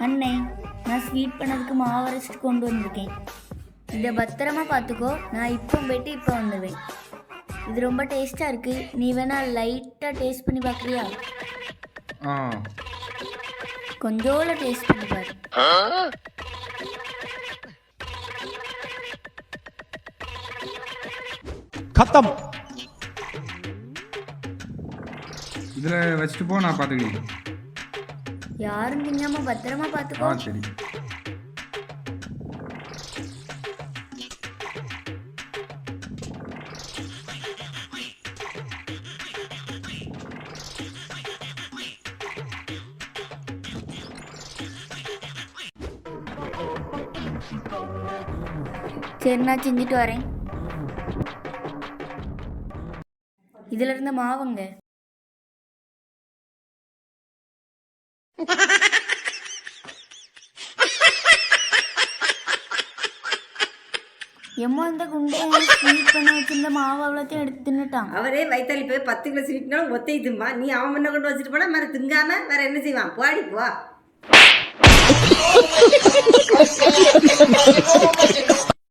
அண்ணே, நான் ஸ்வீட் பண்ணதுக்கு மாவு அரைச்சிட்டு கொண்டு வந்திருக்கேன். இதை பத்திரமா பார்த்துக்கோ. நான் இப்போ போயிட்டு இப்போ வந்துடுவேன். இது ரொம்ப டேஸ்ட்டாக இருக்குது. நீ வேணா லைட்டாக டேஸ்ட் பண்ணி பார்க்குறியா? கொஞ்சோல டேஸ்ட் பண்ணி பாரு. खत्म. இதுல வச்சுட்டு போ, நான் பாத்துக்கிறேன். யாரும் திங்காம பத்திரமா பார்த்துக்கோ. சரி. சரி, நான் செஞ்சுட்டு வரேன். இதுல இருந்த மாவுங்க. எம்மா, இந்த குண்டை ஸ்வீட் பண்ண வச்சிருந்த மாவு அவ்வளோத்தையும் எடுத்து தின்னுட்டான். அவரே வயிற்றாலி போய் 10 கிலோ ஸ்வீட்னாலும் ஒத்தை திம்பா. நீ அவன் முன்ன கொண்டு வச்சுட்டு போனா மாதிரி திங்காம வேற என்ன செய்வான்? போடி போ.